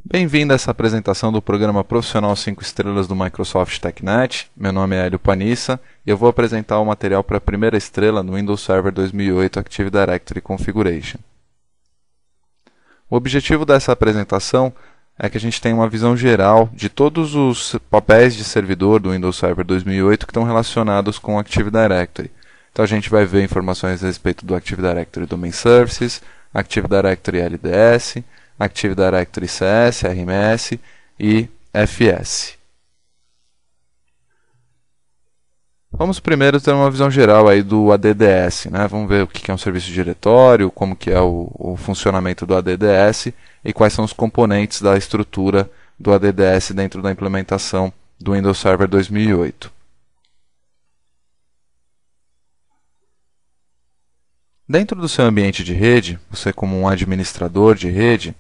Bem-vindo a essa apresentação do programa profissional 5 estrelas do Microsoft TechNet. Meu nome é Hélio Panissa e eu vou apresentar o material para a primeira estrela no Windows Server 2008 Active Directory Configuration. O objetivo dessa apresentação é que a gente tenha uma visão geral de todos os papéis de servidor do Windows Server 2008 que estão relacionados com o Active Directory. Então a gente vai ver informações a respeito do Active Directory Domain Services, Active Directory LDS, Active Directory CS, RMS e FS. Vamos primeiro ter uma visão geral aí do ADDS, né? Vamos ver o que é um serviço de diretório, como que é o funcionamento do ADDS e quais são os componentes da estrutura do ADDS dentro da implementação do Windows Server 2008. Dentro do seu ambiente de rede, você como um administrador de rede,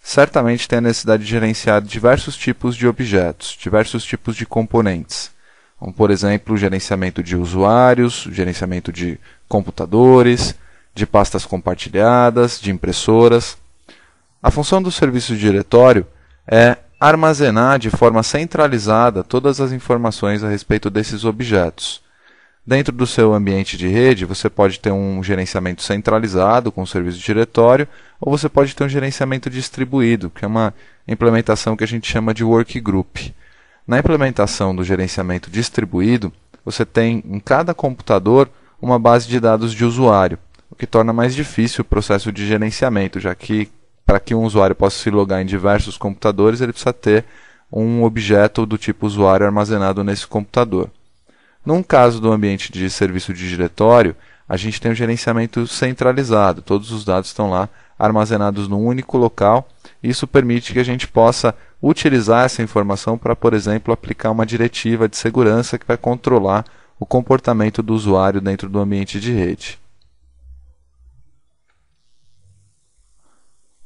certamente tem a necessidade de gerenciar diversos tipos de objetos, diversos tipos de componentes. Como, por exemplo, o gerenciamento de usuários, o gerenciamento de computadores, de pastas compartilhadas, de impressoras. A função do serviço de diretório é armazenar de forma centralizada todas as informações a respeito desses objetos. Dentro do seu ambiente de rede, você pode ter um gerenciamento centralizado com o serviço de diretório, ou você pode ter um gerenciamento distribuído, que é uma implementação que a gente chama de workgroup. Na implementação do gerenciamento distribuído, você tem em cada computador uma base de dados de usuário, o que torna mais difícil o processo de gerenciamento, já que para que um usuário possa se logar em diversos computadores, ele precisa ter um objeto do tipo usuário armazenado nesse computador. Num caso do ambiente de serviço de diretório, a gente tem um gerenciamento centralizado. Todos os dados estão lá armazenados num único local. Isso permite que a gente possa utilizar essa informação para, por exemplo, aplicar uma diretiva de segurança que vai controlar o comportamento do usuário dentro do ambiente de rede.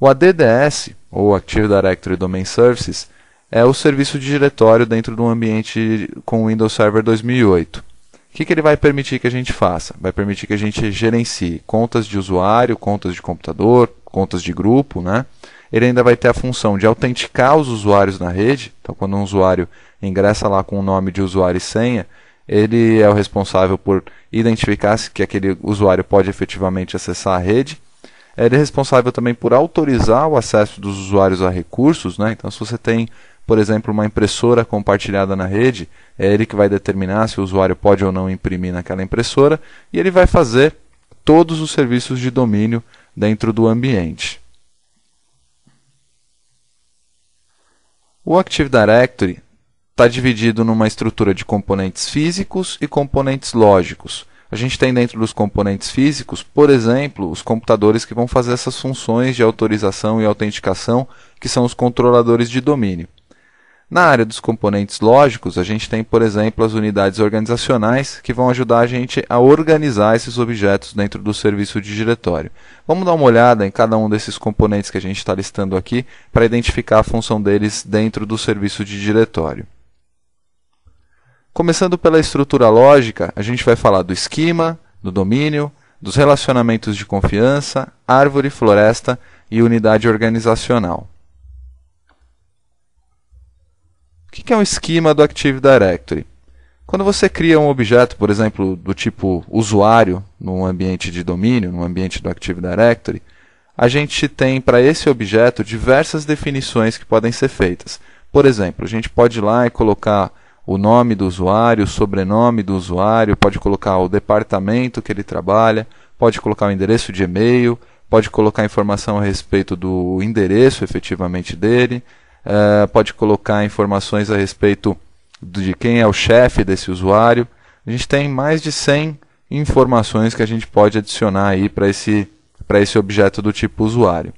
O ADDS, ou Active Directory Domain Services, é o serviço de diretório dentro de um ambiente com o Windows Server 2008. O que ele vai permitir que a gente faça? Vai permitir que a gente gerencie contas de usuário, contas de computador, contas de grupo, né? Ele ainda vai ter a função de autenticar os usuários na rede. Então, quando um usuário ingressa lá com o nome de usuário e senha, ele é o responsável por identificar se que aquele usuário pode efetivamente acessar a rede. Ele é responsável também por autorizar o acesso dos usuários a recursos, né? Então, se você tem, por exemplo, uma impressora compartilhada na rede, é ele que vai determinar se o usuário pode ou não imprimir naquela impressora, e ele vai fazer todos os serviços de domínio dentro do ambiente. O Active Directory está dividido numa estrutura de componentes físicos e componentes lógicos. A gente tem dentro dos componentes físicos, por exemplo, os computadores que vão fazer essas funções de autorização e autenticação, que são os controladores de domínio. Na área dos componentes lógicos, a gente tem, por exemplo, as unidades organizacionais, que vão ajudar a gente a organizar esses objetos dentro do serviço de diretório. Vamos dar uma olhada em cada um desses componentes que a gente está listando aqui, para identificar a função deles dentro do serviço de diretório. Começando pela estrutura lógica, a gente vai falar do esquema, do domínio, dos relacionamentos de confiança, árvore, floresta e unidade organizacional. O que é um esquema do Active Directory? Quando você cria um objeto, por exemplo, do tipo usuário, num ambiente de domínio, num ambiente do Active Directory, a gente tem para esse objeto diversas definições que podem ser feitas. Por exemplo, a gente pode ir lá e colocar o nome do usuário, o sobrenome do usuário, pode colocar o departamento que ele trabalha, pode colocar o endereço de e-mail, pode colocar informação a respeito do endereço efetivamente dele, pode colocar informações a respeito de quem é o chefe desse usuário. A gente tem mais de 100 informações que a gente pode adicionar aí para esse objeto do tipo usuário.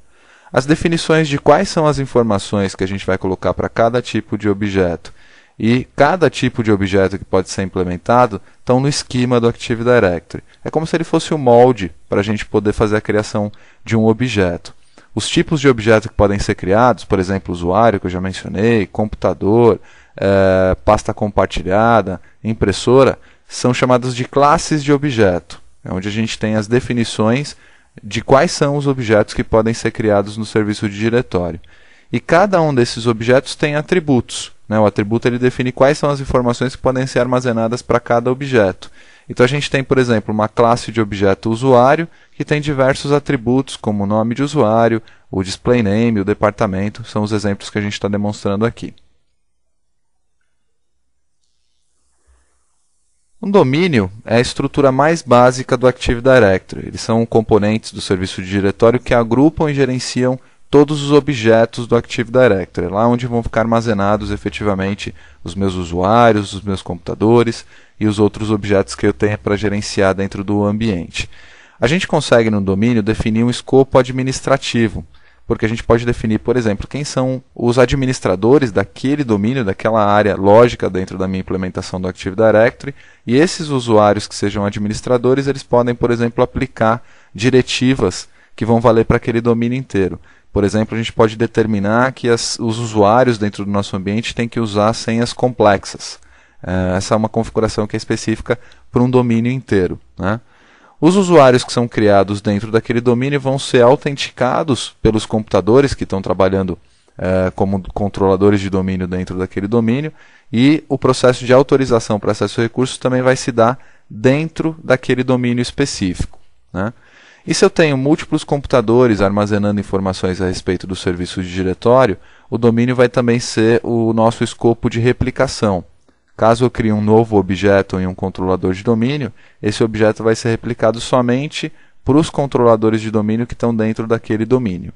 As definições de quais são as informações que a gente vai colocar para cada tipo de objeto e cada tipo de objeto que pode ser implementado estão no esquema do Active Directory. É como se ele fosse o molde para a gente poder fazer a criação de um objeto. Os tipos de objeto que podem ser criados, por exemplo, usuário, que eu já mencionei, computador, pasta compartilhada, impressora, são chamados de classes de objeto, onde a gente tem as definições de quais são os objetos que podem ser criados no serviço de diretório. E cada um desses objetos tem atributos. O atributo ele define quais são as informações que podem ser armazenadas para cada objeto. Então a gente tem, por exemplo, uma classe de objeto usuário que tem diversos atributos, como o nome de usuário, o display name, o departamento, são os exemplos que a gente está demonstrando aqui. Um domínio é a estrutura mais básica do Active Directory. Eles são componentes do serviço de diretório que agrupam e gerenciam todos os objetos do Active Directory, lá onde vão ficar armazenados efetivamente os meus usuários, os meus computadores e os outros objetos que eu tenho para gerenciar dentro do ambiente. A gente consegue no domínio definir um escopo administrativo, porque a gente pode definir, por exemplo, quem são os administradores daquele domínio, daquela área lógica dentro da minha implementação do Active Directory, e esses usuários que sejam administradores, eles podem, por exemplo, aplicar diretivas que vão valer para aquele domínio inteiro. Por exemplo, a gente pode determinar que os usuários dentro do nosso ambiente têm que usar senhas complexas. Essa é uma configuração que é específica para um domínio inteiro, né? Os usuários que são criados dentro daquele domínio vão ser autenticados pelos computadores que estão trabalhando como controladores de domínio dentro daquele domínio, e o processo de autorização para acesso a recursos também vai se dar dentro daquele domínio específico, né? E se eu tenho múltiplos computadores armazenando informações a respeito do serviço de diretório, o domínio vai também ser o nosso escopo de replicação. Caso eu crie um novo objeto em um controlador de domínio, esse objeto vai ser replicado somente para os controladores de domínio que estão dentro daquele domínio.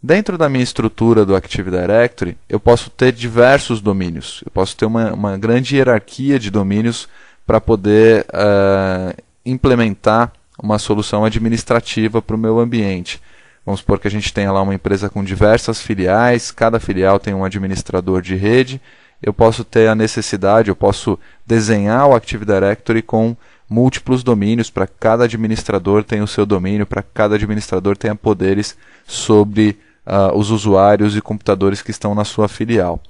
Dentro da minha estrutura do Active Directory, eu posso ter diversos domínios. Eu posso ter uma grande hierarquia de domínios para poder implementar uma solução administrativa para o meu ambiente. Vamos supor que a gente tenha lá uma empresa com diversas filiais, cada filial tem um administrador de rede. Eu posso ter a necessidade, eu posso desenhar o Active Directory com múltiplos domínios, para que cada administrador tenha o seu domínio, para que cada administrador tenha poderes sobre os usuários e computadores que estão na sua filial.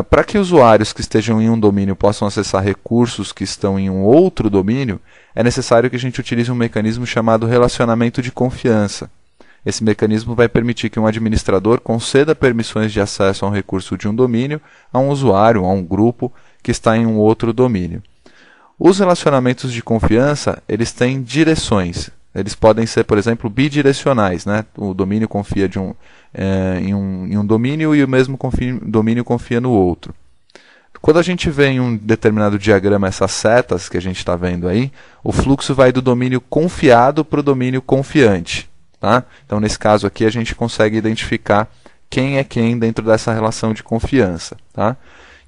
Para que usuários que estejam em um domínio possam acessar recursos que estão em um outro domínio, é necessário que a gente utilize um mecanismo chamado relacionamento de confiança. Esse mecanismo vai permitir que um administrador conceda permissões de acesso a um recurso de um domínio a um usuário, a um grupo que está em um outro domínio. Os relacionamentos de confiança, eles têm direções. Eles podem ser, por exemplo, bidirecionais, né? O domínio confia em um domínio e o mesmo domínio confia no outro. Quando a gente vê em um determinado diagrama essas setas que a gente está vendo aí, o fluxo vai do domínio confiado para o domínio confiante, tá? Então, nesse caso aqui, a gente consegue identificar quem é quem dentro dessa relação de confiança, tá?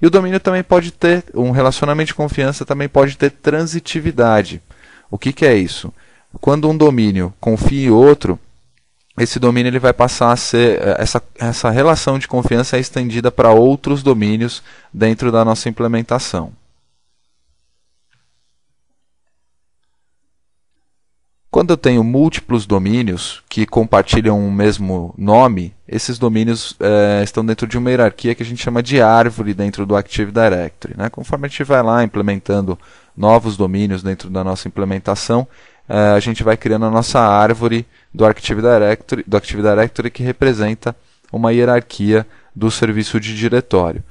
E o domínio também pode ter, um relacionamento de confiança também pode ter transitividade. O que é isso? Quando um domínio confia em outro, esse domínio ele vai passar a ser, essa relação de confiança é estendida para outros domínios dentro da nossa implementação. Quando eu tenho múltiplos domínios que compartilham o mesmo nome, esses domínios estão dentro de uma hierarquia que a gente chama de árvore dentro do Active Directory, né? Conforme a gente vai lá implementando novos domínios dentro da nossa implementação, a gente vai criando a nossa árvore do Active Directory que representa uma hierarquia do serviço de diretório.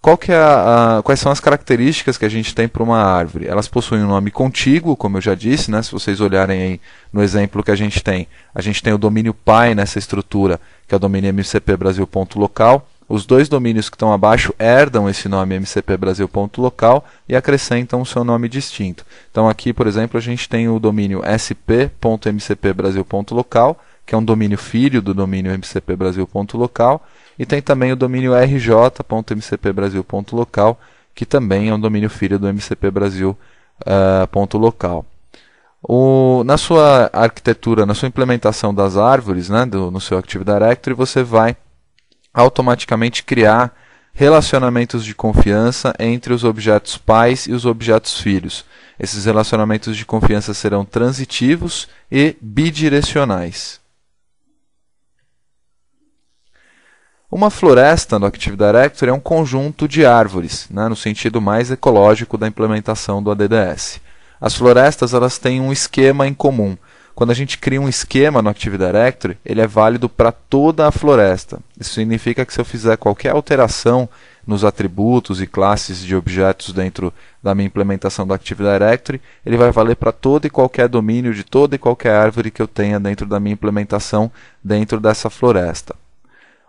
Quais são as características que a gente tem para uma árvore? Elas possuem um nome contíguo, como eu já disse, né? Se vocês olharem aí no exemplo que a gente tem o domínio pai nessa estrutura, que é o domínio mcpbrasil.local. Os dois domínios que estão abaixo herdam esse nome mcpbrasil.local e acrescentam o seu nome distinto. Então aqui, por exemplo, a gente tem o domínio sp.mcpbrasil.local, que é um domínio filho do domínio mcpbrasil.local, e tem também o domínio rj.mcpbrasil.local, que também é um domínio filho do mcpbrasil.local. Na sua arquitetura, na sua implementação das árvores, né, no seu Active Directory, você vai automaticamente criar relacionamentos de confiança entre os objetos pais e os objetos filhos. Esses relacionamentos de confiança serão transitivos e bidirecionais. Uma floresta no Active Directory é um conjunto de árvores, né, no sentido mais ecológico da implementação do ADDS. As florestas elas têm um esquema em comum. Quando a gente cria um esquema no Active Directory, ele é válido para toda a floresta. Isso significa que se eu fizer qualquer alteração nos atributos e classes de objetos dentro da minha implementação do Active Directory, ele vai valer para todo e qualquer domínio de toda e qualquer árvore que eu tenha dentro da minha implementação dentro dessa floresta.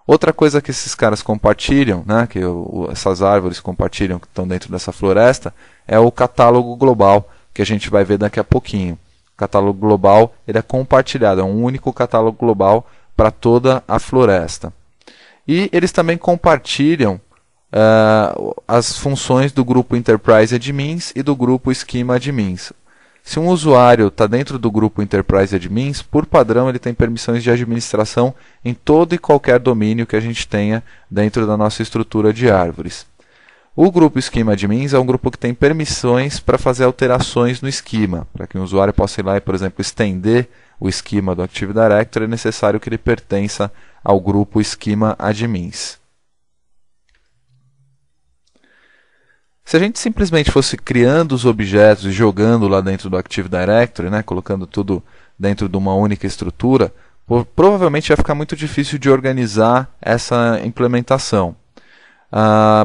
Outra coisa que esses caras compartilham, né, que essas árvores compartilham que estão dentro dessa floresta, é o catálogo global, que a gente vai ver daqui a pouquinho. O catálogo global ele é compartilhado, é um único catálogo global para toda a floresta. E eles também compartilham as funções do grupo Enterprise Admins e do grupo Schema Admins. Se um usuário está dentro do grupo Enterprise Admins, por padrão ele tem permissões de administração em todo e qualquer domínio que a gente tenha dentro da nossa estrutura de árvores. O grupo Schema Admins é um grupo que tem permissões para fazer alterações no esquema. Para que um usuário possa ir lá e, por exemplo, estender o esquema do Active Directory, é necessário que ele pertença ao grupo Schema Admins. Se a gente simplesmente fosse criando os objetos e jogando lá dentro do Active Directory, né, colocando tudo dentro de uma única estrutura, provavelmente ia ficar muito difícil de organizar essa implementação.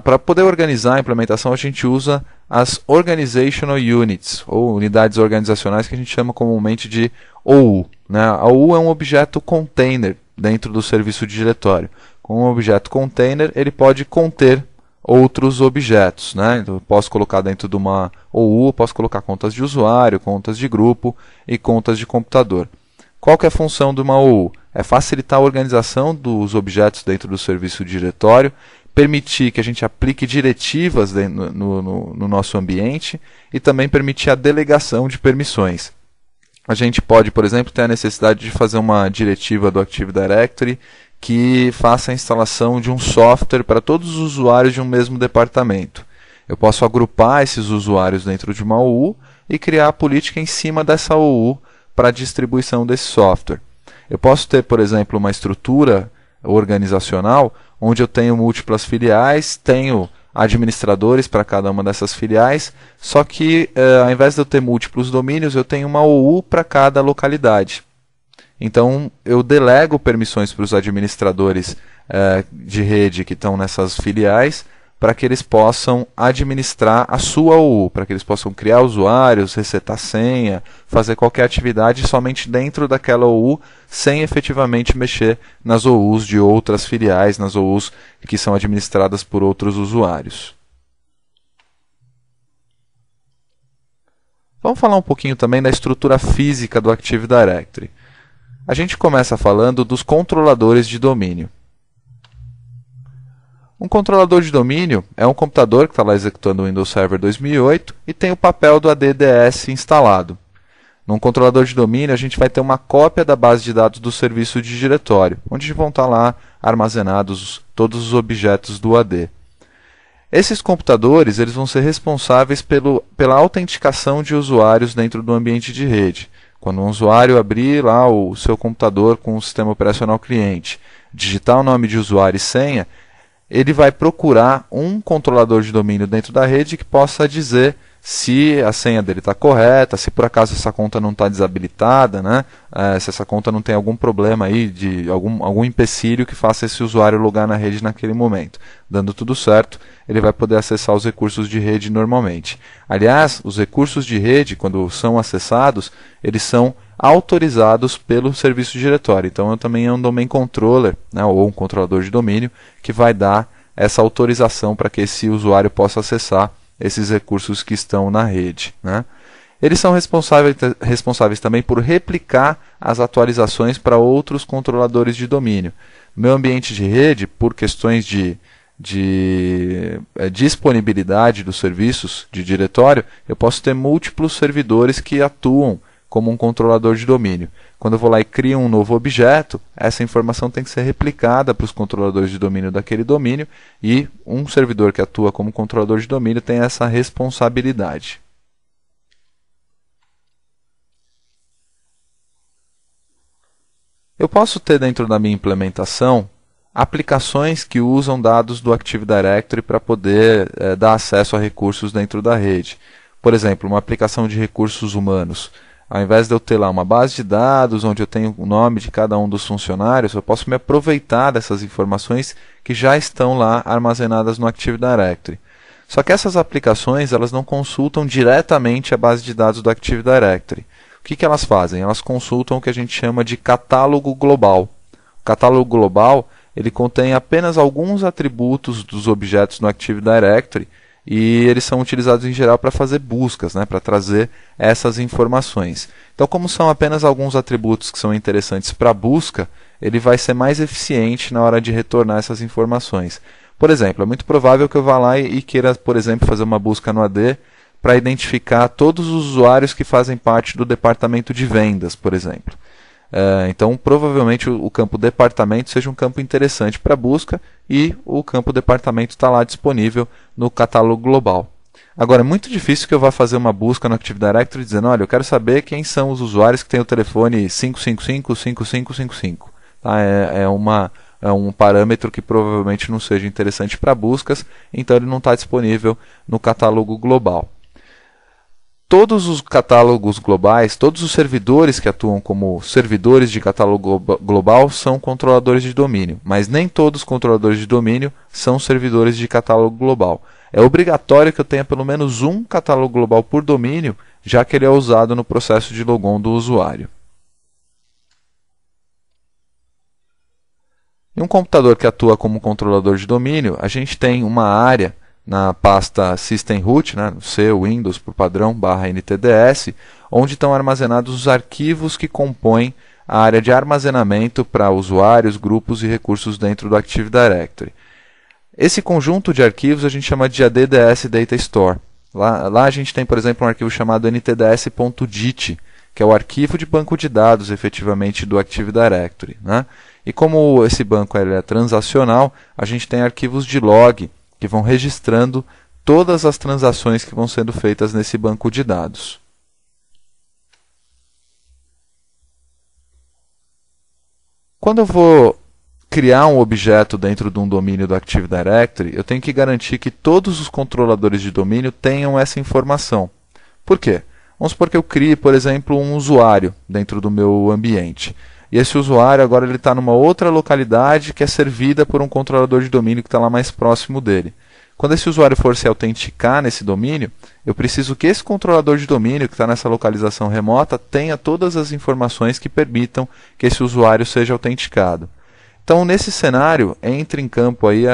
Para poder organizar a implementação, a gente usa as Organizational Units, ou unidades organizacionais, que a gente chama comumente de OU. Né? A OU é um objeto container dentro do serviço de diretório. Com um objeto container, ele pode conter outros objetos, né? Então, eu posso colocar dentro de uma OU, posso colocar contas de usuário, contas de grupo e contas de computador. Qual que é a função de uma OU? É facilitar a organização dos objetos dentro do serviço de diretório, permitir que a gente aplique diretivas no nosso ambiente e também permitir a delegação de permissões. A gente pode, por exemplo, ter a necessidade de fazer uma diretiva do Active Directory que faça a instalação de um software para todos os usuários de um mesmo departamento. Eu posso agrupar esses usuários dentro de uma OU e criar a política em cima dessa OU para a distribuição desse software. Eu posso ter, por exemplo, uma estrutura organizacional onde eu tenho múltiplas filiais, tenho administradores para cada uma dessas filiais, só que ao invés de eu ter múltiplos domínios, eu tenho uma OU para cada localidade. Então, eu delego permissões para os administradores de rede que estão nessas filiais para que eles possam administrar a sua OU, para que eles possam criar usuários, resetar senha, fazer qualquer atividade somente dentro daquela OU, sem efetivamente mexer nas OUs de outras filiais, nas OUs que são administradas por outros usuários. Vamos falar um pouquinho também da estrutura física do Active Directory. A gente começa falando dos controladores de domínio. Um controlador de domínio é um computador que está lá executando o Windows Server 2008 e tem o papel do ADDS instalado. Num controlador de domínio, a gente vai ter uma cópia da base de dados do serviço de diretório, onde vão estar lá armazenados todos os objetos do AD. Esses computadores eles vão ser responsáveis pela autenticação de usuários dentro do ambiente de rede. Quando um usuário abrir lá o seu computador com o sistema operacional cliente, digitar o nome de usuário e senha, ele vai procurar um controlador de domínio dentro da rede que possa dizer se a senha dele está correta, se por acaso essa conta não está desabilitada, né? Se essa conta não tem algum problema aí, de algum empecilho que faça esse usuário logar na rede naquele momento. Dando tudo certo, ele vai poder acessar os recursos de rede normalmente. Aliás, os recursos de rede, quando são acessados, eles são autorizados pelo serviço de diretório. Então, eu também é um domain controller, né, ou um controlador de domínio, que vai dar essa autorização para que esse usuário possa acessar esses recursos que estão na rede. Né? Eles são responsáveis também por replicar as atualizações para outros controladores de domínio. No meu ambiente de rede, por questões de disponibilidade dos serviços de diretório, eu posso ter múltiplos servidores que atuam como um controlador de domínio. Quando eu vou lá e crio um novo objeto, essa informação tem que ser replicada para os controladores de domínio daquele domínio e um servidor que atua como controlador de domínio tem essa responsabilidade. Eu posso ter dentro da minha implementação aplicações que usam dados do Active Directory para poder dar acesso a recursos dentro da rede. Por exemplo, uma aplicação de recursos humanos. Ao invés de eu ter lá uma base de dados onde eu tenho o nome de cada um dos funcionários, eu posso me aproveitar dessas informações que já estão lá armazenadas no Active Directory. Só que essas aplicações elas não consultam diretamente a base de dados do Active Directory. O que elas fazem? Elas consultam o que a gente chama de catálogo global. O catálogo global ele contém apenas alguns atributos dos objetos no Active Directory e eles são utilizados em geral para fazer buscas, né, para trazer essas informações. Então, como são apenas alguns atributos que são interessantes para busca, ele vai ser mais eficiente na hora de retornar essas informações. Por exemplo, é muito provável que eu vá lá e queira, por exemplo, fazer uma busca no AD para identificar todos os usuários que fazem parte do departamento de vendas, por exemplo. Então, provavelmente o campo departamento seja um campo interessante para busca e o campo departamento está lá disponível no catálogo global. Agora, é muito difícil que eu vá fazer uma busca no Active Directory dizendo, olha, eu quero saber quem são os usuários que têm o telefone 555-5555. Tá? É um parâmetro que provavelmente não seja interessante para buscas, então ele não está disponível no catálogo global. Todos os catálogos globais, todos os servidores que atuam como servidores de catálogo global são controladores de domínio, mas nem todos os controladores de domínio são servidores de catálogo global. É obrigatório que eu tenha pelo menos um catálogo global por domínio, já que ele é usado no processo de logon do usuário. Em um computador que atua como controlador de domínio, a gente tem uma área na pasta System Root, né, C, Windows por padrão, /NTDS, onde estão armazenados os arquivos que compõem a área de armazenamento para usuários, grupos e recursos dentro do Active Directory. Esse conjunto de arquivos a gente chama de ADDS Data Store. Lá a gente tem, por exemplo, um arquivo chamado ntds.dit, que é o arquivo de banco de dados, efetivamente, do Active Directory, né? E como esse banco é transacional, a gente tem arquivos de log, que vão registrando todas as transações que vão sendo feitas nesse banco de dados. Quando eu vou criar um objeto dentro de um domínio do Active Directory, eu tenho que garantir que todos os controladores de domínio tenham essa informação. Por quê? Vamos supor que eu crie, por exemplo, um usuário dentro do meu ambiente. E esse usuário agora ele está numa outra localidade que é servida por um controlador de domínio que está lá mais próximo dele. Quando esse usuário for se autenticar nesse domínio, eu preciso que esse controlador de domínio que está nessa localização remota tenha todas as informações que permitam que esse usuário seja autenticado. Então, nesse cenário, entra em campo aí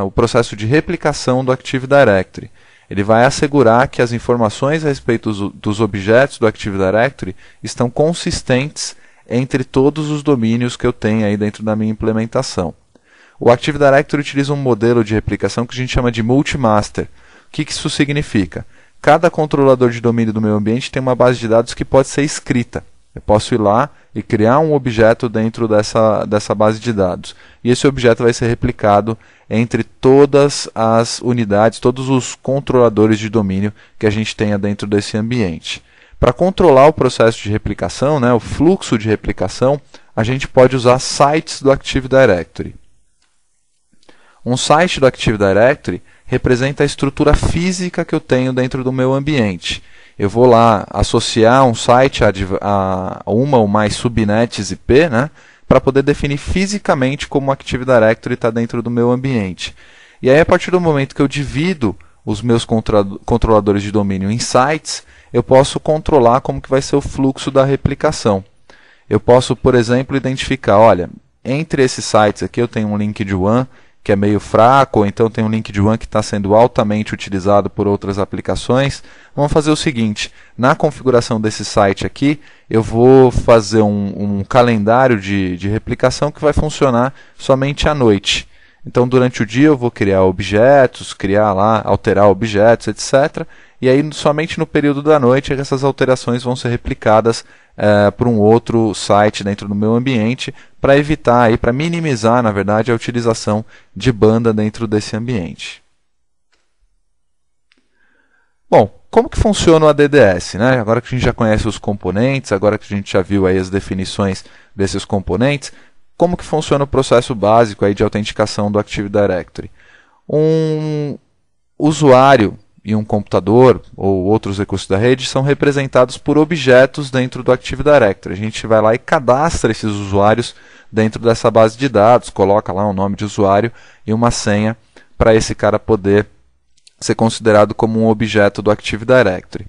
o processo de replicação do Active Directory. Ele vai assegurar que as informações a respeito dos objetos do Active Directory estão consistentes entre todos os domínios que eu tenho aí dentro da minha implementação. O Active Directory utiliza um modelo de replicação que a gente chama de multi-master. O que isso significa? Cada controlador de domínio do meu ambiente tem uma base de dados que pode ser escrita. Eu posso ir lá e criar um objeto dentro dessa base de dados. E esse objeto vai ser replicado entre todas as unidades, todos os controladores de domínio que a gente tenha dentro desse ambiente. Para controlar o processo de replicação, né, o fluxo de replicação, a gente pode usar sites do Active Directory. Um site do Active Directory representa a estrutura física que eu tenho dentro do meu ambiente. Eu vou lá associar um site a uma ou mais subnets IP, né, para poder definir fisicamente como o Active Directory está dentro do meu ambiente. E aí, a partir do momento que eu divido os meus controladores de domínio em sites, eu posso controlar como que vai ser o fluxo da replicação. Eu posso, por exemplo, identificar, olha, entre esses sites aqui eu tenho um link de WAN que é meio fraco, ou então tem um link de WAN que está sendo altamente utilizado por outras aplicações. Vamos fazer o seguinte, na configuração desse site aqui, eu vou fazer um calendário de replicação que vai funcionar somente à noite. Então, durante o dia eu vou criar objetos, alterar objetos, etc. E aí, somente no período da noite, essas alterações vão ser replicadas para um outro site dentro do meu ambiente, para evitar, para minimizar, na verdade, a utilização de banda dentro desse ambiente. Bom, como que funciona o ADDS, né? Agora que a gente já conhece os componentes, agora que a gente já viu aí as definições desses componentes, como que funciona o processo básico aí de autenticação do Active Directory? Um usuário e um computador ou outros recursos da rede são representados por objetos dentro do Active Directory. A gente vai lá e cadastra esses usuários dentro dessa base de dados, coloca lá um nome de usuário e uma senha para esse cara poder ser considerado como um objeto do Active Directory.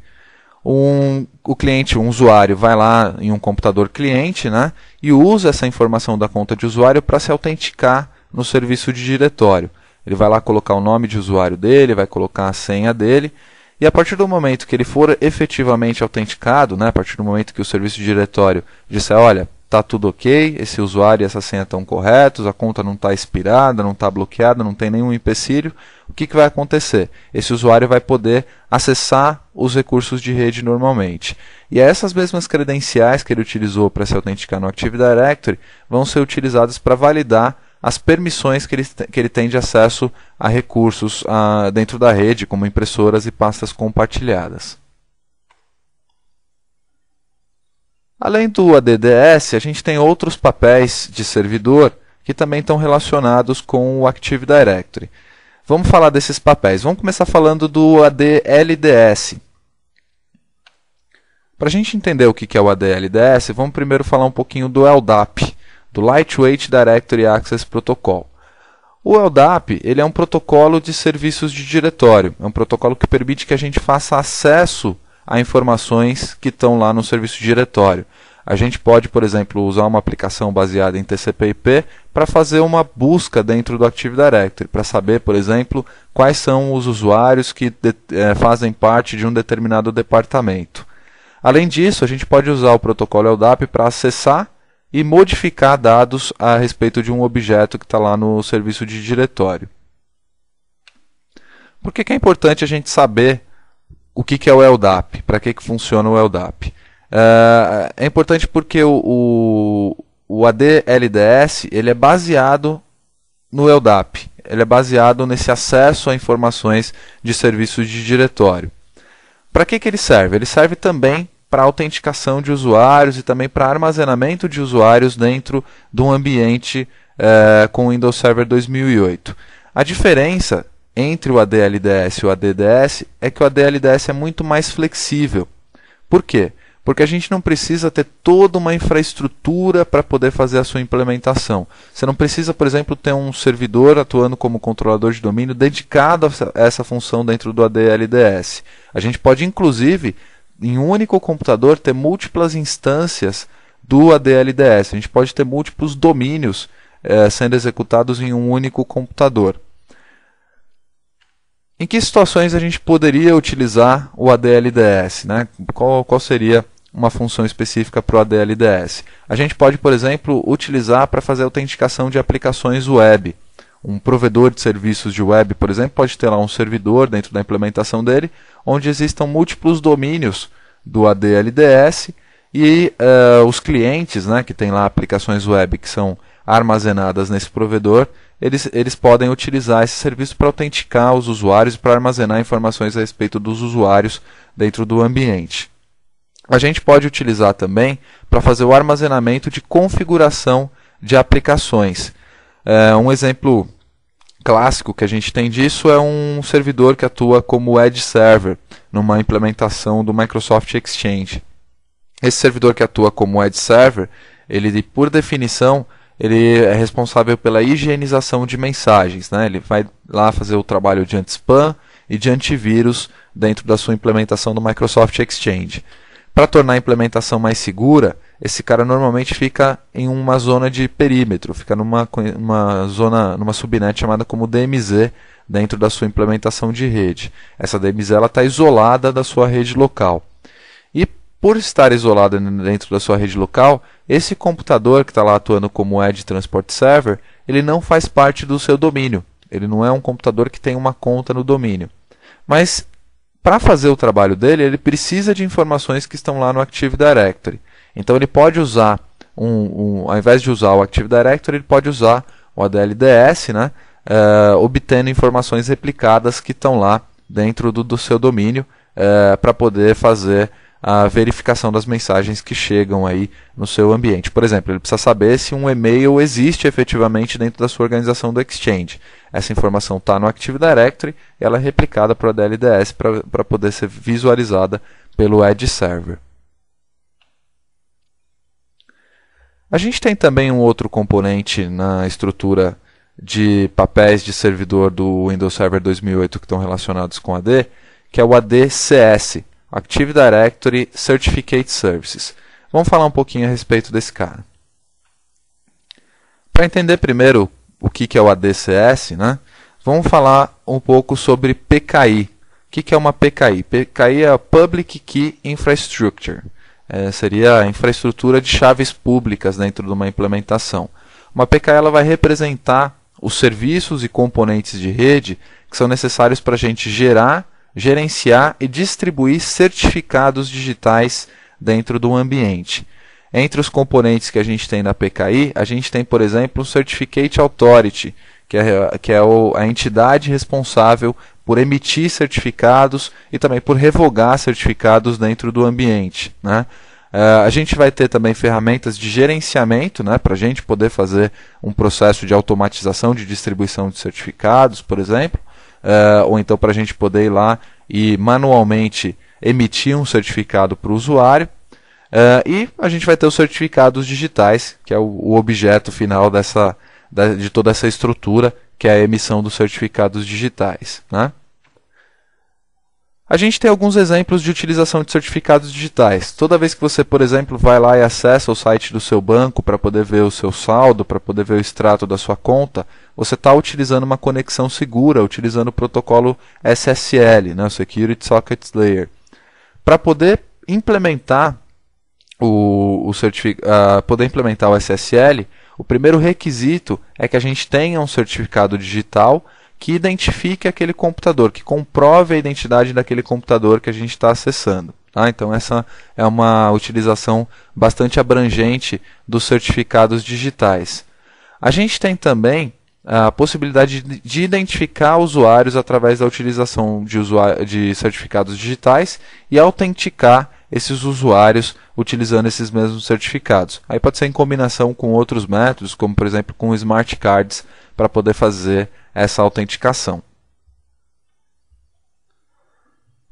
O cliente, um usuário, vai lá em um computador cliente, né, e usa essa informação da conta de usuário para se autenticar no serviço de diretório. Ele vai lá colocar o nome de usuário dele, vai colocar a senha dele, e a partir do momento que ele for efetivamente autenticado, né, a partir do momento que o serviço de diretório disser, olha, está tudo ok, esse usuário e essa senha estão corretos, a conta não está expirada, não está bloqueada, não tem nenhum empecilho, o que vai acontecer? Esse usuário vai poder acessar os recursos de rede normalmente. E essas mesmas credenciais que ele utilizou para se autenticar no Active Directory vão ser utilizadas para validar as permissões que ele tem de acesso a recursos dentro da rede, como impressoras e pastas compartilhadas. Além do ADDS, a gente tem outros papéis de servidor que também estão relacionados com o Active Directory. Vamos falar desses papéis. Vamos começar falando do ADLDS. Para a gente entender o que é o ADLDS, vamos primeiro falar um pouquinho do LDAP, do Lightweight Directory Access Protocol. O LDAP ele é um protocolo de serviços de diretório. É um protocolo que permite que a gente faça acesso a informações que estão lá no serviço de diretório. A gente pode, por exemplo, usar uma aplicação baseada em TCP/IP para fazer uma busca dentro do Active Directory, para saber, por exemplo, quais são os usuários que fazem parte de um determinado departamento. Além disso, a gente pode usar o protocolo LDAP para acessar e modificar dados a respeito de um objeto que está lá no serviço de diretório. Por que é importante a gente saber o que é o LDAP? Para que funciona o LDAP? É importante porque o ADLDS ele é baseado no LDAP. Ele é baseado nesse acesso a informações de serviços de diretório. Para que ele serve? Ele serve também para autenticação de usuários e também para armazenamento de usuários dentro de um ambiente com o Windows Server 2008. A diferença entre o ADLDS e o ADDS é que o ADLDS é muito mais flexível. Por quê? Porque a gente não precisa ter toda uma infraestrutura para poder fazer a sua implementação. Você não precisa, por exemplo, ter um servidor atuando como controlador de domínio dedicado a essa função dentro do ADLDS. A gente pode, inclusive, em um único computador, ter múltiplas instâncias do ADLDS. A gente pode ter múltiplos domínios sendo executados em um único computador. Em que situações a gente poderia utilizar o ADLDS, né? Qual seria uma função específica para o ADLDS? A gente pode, por exemplo, utilizar para fazer autenticação de aplicações web. Um provedor de serviços de web, por exemplo, pode ter lá um servidor dentro da implementação dele, onde existam múltiplos domínios do ADLDS e os clientes, né, que têm lá aplicações web que são armazenadas nesse provedor, eles podem utilizar esse serviço para autenticar os usuários e para armazenar informações a respeito dos usuários dentro do ambiente. A gente pode utilizar também para fazer o armazenamento de configuração de aplicações. Um exemplo clássico que a gente tem disso é um servidor que atua como Edge Server, numa implementação do Microsoft Exchange. Esse servidor que atua como Edge Server, ele, por definição, ele é responsável pela higienização de mensagens, né? Ele vai lá fazer o trabalho de anti-spam e de antivírus dentro da sua implementação do Microsoft Exchange. Para tornar a implementação mais segura, esse cara normalmente fica em uma zona de perímetro, fica numa subnet chamada como DMZ dentro da sua implementação de rede. Essa DMZ está isolada da sua rede local. E por estar isolada dentro da sua rede local, esse computador que está lá atuando como Edge Transport Server, ele não faz parte do seu domínio. Ele não é um computador que tem uma conta no domínio. Mas para fazer o trabalho dele, ele precisa de informações que estão lá no Active Directory. Então ele pode usar, ao invés de usar o Active Directory, ele pode usar o ADLDS, né, obtendo informações replicadas que estão lá dentro do seu domínio para poder fazer a verificação das mensagens que chegam aí no seu ambiente. Por exemplo, ele precisa saber se um e-mail existe efetivamente dentro da sua organização do Exchange. Essa informação está no Active Directory e ela é replicada para o DLDS para poder ser visualizada pelo Edge Server. A gente tem também um outro componente na estrutura de papéis de servidor do Windows Server 2008 que estão relacionados com AD, que é o ADCS, Active Directory Certificate Services. Vamos falar um pouquinho a respeito desse cara. Para entender primeiro o que é o ADCS, né, vamos falar um pouco sobre PKI. O que é uma PKI? PKI é a Public Key Infrastructure. Seria a infraestrutura de chaves públicas dentro de uma implementação. Uma PKI ela vai representar os serviços e componentes de rede que são necessários para a gente gerar, gerenciar e distribuir certificados digitais dentro do ambiente. Entre os componentes que a gente tem na PKI, a gente tem, por exemplo, o Certificate Authority, que é a entidade responsável por emitir certificados e também por revogar certificados dentro do ambiente, né? A gente vai ter também ferramentas de gerenciamento, né, para a gente poder fazer um processo de automatização de distribuição de certificados, por exemplo, ou então para a gente poder ir lá e manualmente emitir um certificado para o usuário. E a gente vai ter os certificados digitais, que é o objeto final de toda essa estrutura, que é a emissão dos certificados digitais, né? A gente tem alguns exemplos de utilização de certificados digitais. Toda vez que você, por exemplo, vai lá e acessa o site do seu banco para poder ver o seu saldo, para poder ver o extrato da sua conta, você está utilizando uma conexão segura, utilizando o protocolo SSL, né, o Security Sockets Layer. Para poder implementar o SSL, o primeiro requisito é que a gente tenha um certificado digital que identifique aquele computador, que comprove a identidade daquele computador que a gente está acessando. Tá? Então essa é uma utilização bastante abrangente dos certificados digitais. A gente tem também a possibilidade de identificar usuários através da utilização de certificados digitais e autenticar esses usuários utilizando esses mesmos certificados. Aí pode ser em combinação com outros métodos, como por exemplo com smart cards, para poder fazer essa autenticação.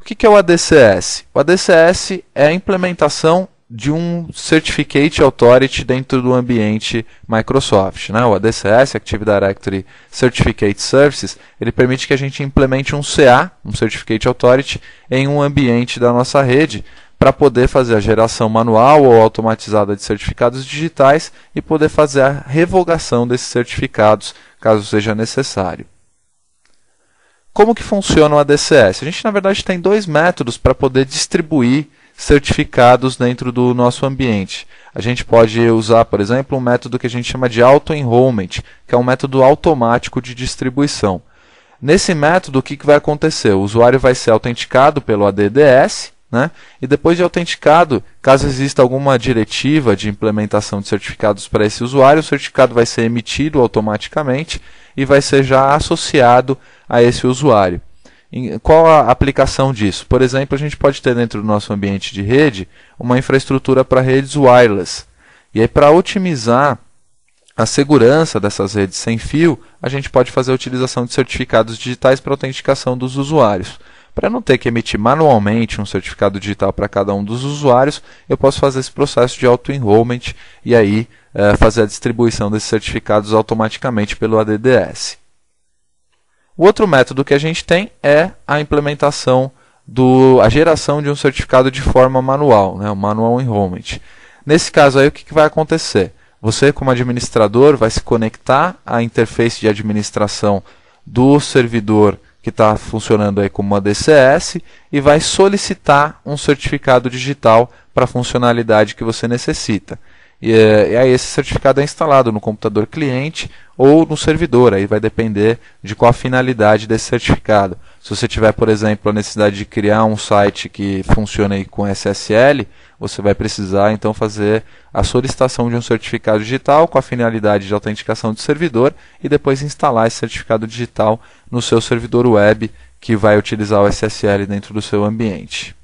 O que é o ADCS? O ADCS é a implementação de um Certificate Authority dentro do ambiente Microsoft, né? O ADCS, Active Directory Certificate Services, ele permite que a gente implemente um CA, um Certificate Authority, em um ambiente da nossa rede, para poder fazer a geração manual ou automatizada de certificados digitais e poder fazer a revogação desses certificados, caso seja necessário. Como que funciona o ADCS? A gente, na verdade, tem dois métodos para poder distribuir certificados dentro do nosso ambiente. A gente pode usar, por exemplo, um método que a gente chama de auto-enrollment, que é um método automático de distribuição. Nesse método, o que vai acontecer? O usuário vai ser autenticado pelo ADDS, né? E depois de autenticado, caso exista alguma diretiva de implementação de certificados para esse usuário, o certificado vai ser emitido automaticamente e vai ser já associado a esse usuário. Qual a aplicação disso? Por exemplo, a gente pode ter dentro do nosso ambiente de rede uma infraestrutura para redes wireless. E aí, para otimizar a segurança dessas redes sem fio, a gente pode fazer a utilização de certificados digitais para autenticação dos usuários. Para não ter que emitir manualmente um certificado digital para cada um dos usuários, eu posso fazer esse processo de auto-enrollment e aí fazer a distribuição desses certificados automaticamente pelo ADDS. O outro método que a gente tem é a implementação, a geração de um certificado de forma manual, né, o Manual Enrollment. Nesse caso aí, o que vai acontecer? Você, como administrador, vai se conectar à interface de administração do servidor que está funcionando aí como uma DCS e vai solicitar um certificado digital para a funcionalidade que você necessita. E aí esse certificado é instalado no computador cliente ou no servidor, aí vai depender de qual a finalidade desse certificado. Se você tiver, por exemplo, a necessidade de criar um site que funcione aí com SSL, você vai precisar então fazer a solicitação de um certificado digital com a finalidade de autenticação do servidor e depois instalar esse certificado digital no seu servidor web que vai utilizar o SSL dentro do seu ambiente.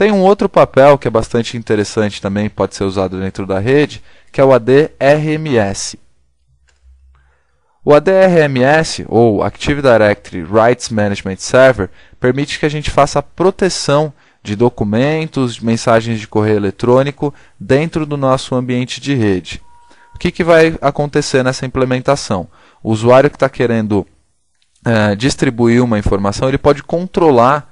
Tem um outro papel que é bastante interessante também, pode ser usado dentro da rede, que é o AD-RMS. O AD-RMS, ou Active Directory Rights Management Server, permite que a gente faça a proteção de documentos, mensagens de correio eletrônico dentro do nosso ambiente de rede. O que vai acontecer nessa implementação? O usuário que está querendo distribuir uma informação, ele pode controlar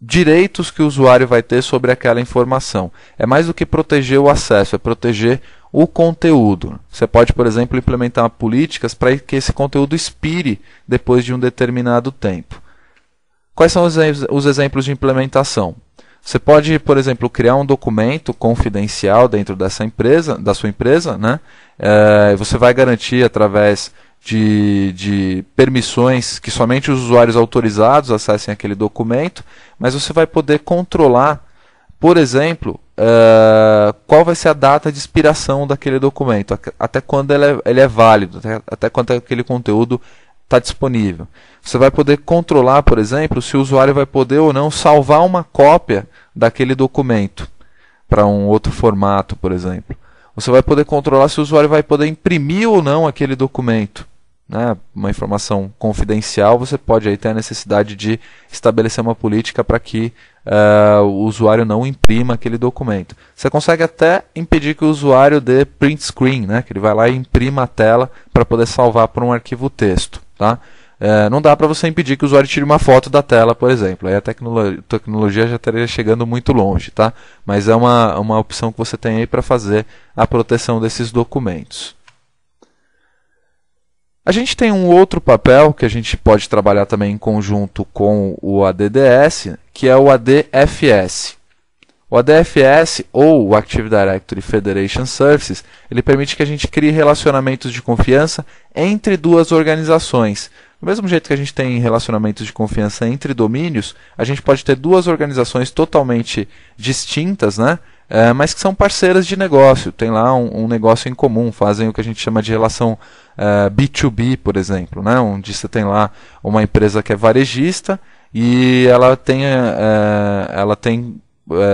direitos que o usuário vai ter sobre aquela informação. É mais do que proteger o acesso, é proteger o conteúdo. Você pode, por exemplo, implementar políticas para que esse conteúdo expire depois de um determinado tempo. Quais são os exemplos de implementação? Você pode, por exemplo, criar um documento confidencial dentro da sua empresa, né? Você vai garantir através de permissões que somente os usuários autorizados acessem aquele documento, mas você vai poder controlar, por exemplo, qual vai ser a data de expiração daquele documento, até quando ele é válido, até quando aquele conteúdo está disponível. Você vai poder controlar, por exemplo, se o usuário vai poder ou não salvar uma cópia daquele documento para um outro formato, por exemplo. Você vai poder controlar se o usuário vai poder imprimir ou não aquele documento. Né? Uma informação confidencial, você pode aí ter a necessidade de estabelecer uma política para que o usuário não imprima aquele documento. Você consegue até impedir que o usuário dê print screen, né? Que ele vai lá e imprima a tela para poder salvar por um arquivo texto. Tá? Não dá para você impedir que o usuário tire uma foto da tela, por exemplo. Aí a tecnologia já estaria chegando muito longe. Tá? Mas é uma opção que você tem aí para fazer a proteção desses documentos. A gente tem um outro papel que a gente pode trabalhar também em conjunto com o ADDS, que é o ADFS. O ADFS, ou o Active Directory Federation Services, ele permite que a gente crie relacionamentos de confiança entre duas organizações. Do mesmo jeito que a gente tem relacionamentos de confiança entre domínios, a gente pode ter duas organizações totalmente distintas, né? Mas que são parceiras de negócio, tem lá um negócio em comum, fazem o que a gente chama de relação B2B, por exemplo, né? Onde você tem lá uma empresa que é varejista e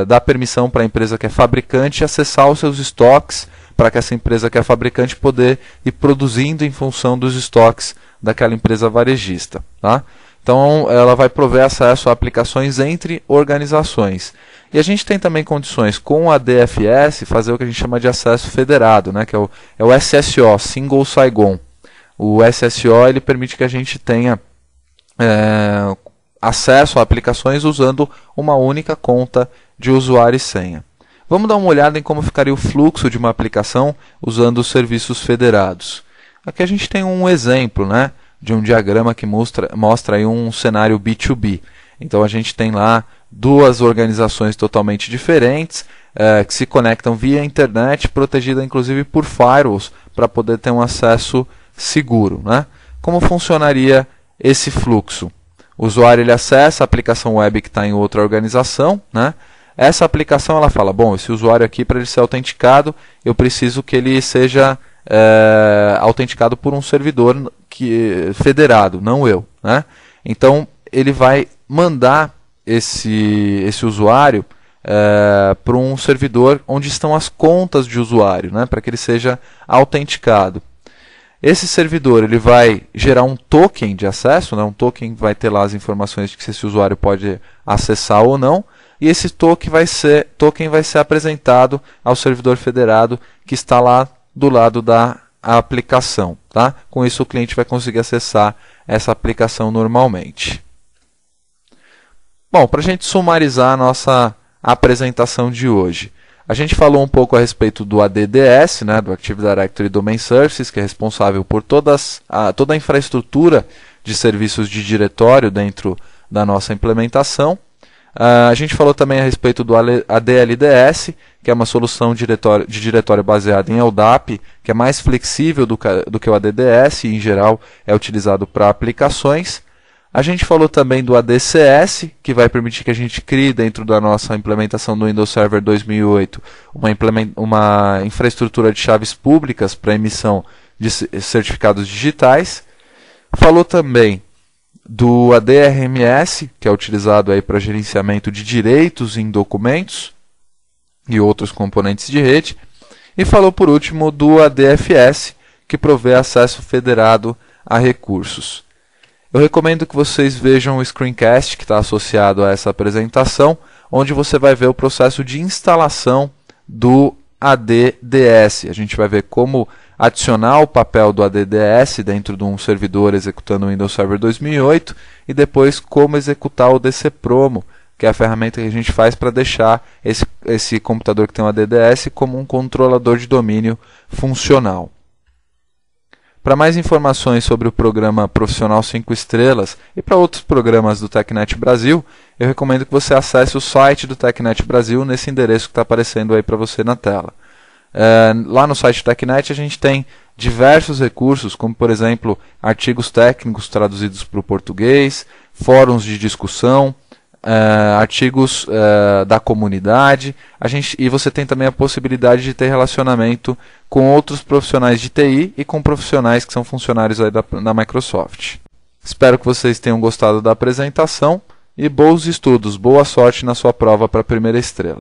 dá permissão para a empresa que é fabricante acessar os seus estoques, para que essa empresa que é fabricante poder ir produzindo em função dos estoques daquela empresa varejista. Tá? Então, ela vai prover acesso a aplicações entre organizações. E a gente tem também condições com a DFS fazer o que a gente chama de acesso federado, né? Que é o SSO, Single Saigon. O SSO ele permite que a gente tenha acesso a aplicações usando uma única conta de usuário e senha. Vamos dar uma olhada em como ficaria o fluxo de uma aplicação usando os serviços federados. Aqui a gente tem um exemplo, né, de um diagrama que mostra aí um cenário B2B. Então a gente tem lá duas organizações totalmente diferentes que se conectam via internet, protegida inclusive por firewalls, para poder ter um acesso seguro. Né? Como funcionaria esse fluxo? O usuário ele acessa a aplicação web que está em outra organização. Né? Essa aplicação ela fala, bom, esse usuário aqui, para ele ser autenticado, eu preciso que ele seja autenticado por um servidor federado, não eu. Né? Então, ele vai mandar esse usuário para um servidor onde estão as contas de usuário, né? Para que ele seja autenticado. Esse servidor ele vai gerar um token de acesso, né? Um token vai ter lá as informações de que esse usuário pode acessar ou não, e esse token vai ser apresentado ao servidor federado que está lá do lado da aplicação. Tá? Com isso o cliente vai conseguir acessar essa aplicação normalmente. Bom, para a gente sumarizar a nossa apresentação de hoje, a gente falou um pouco a respeito do ADDS, né, do Active Directory Domain Services, que é responsável por toda a infraestrutura de serviços de diretório dentro da nossa implementação. A gente falou também a respeito do ADLDS, que é uma solução de diretório baseada em LDAP, que é mais flexível do que o ADDS e, em geral, é utilizado para aplicações. A gente falou também do ADCS, que vai permitir que a gente crie dentro da nossa implementação do Windows Server 2008 uma infraestrutura de chaves públicas para emissão de certificados digitais. Falou também do ADRMS, que é utilizado aí para gerenciamento de direitos em documentos e outros componentes de rede, e falou por último do ADFS, que provê acesso federado a recursos. Eu recomendo que vocês vejam o screencast que está associado a essa apresentação, onde você vai ver o processo de instalação do ADDS. A gente vai ver como adicionar o papel do ADDS dentro de um servidor executando o Windows Server 2008 e depois como executar o DCPromo, que é a ferramenta que a gente faz para deixar esse computador que tem um ADDS como um controlador de domínio funcional. Para mais informações sobre o programa Profissional 5 Estrelas e para outros programas do TecNet Brasil, eu recomendo que você acesse o site do TecNet Brasil nesse endereço que está aparecendo aí para você na tela. Lá no site do TecNet a gente tem diversos recursos, como por exemplo artigos técnicos traduzidos para o português, fóruns de discussão, artigos da comunidade, e você tem também a possibilidade de ter relacionamento com outros profissionais de TI e com profissionais que são funcionários aí da Microsoft. Espero que vocês tenham gostado da apresentação e bons estudos, boa sorte na sua prova para a primeira estrela.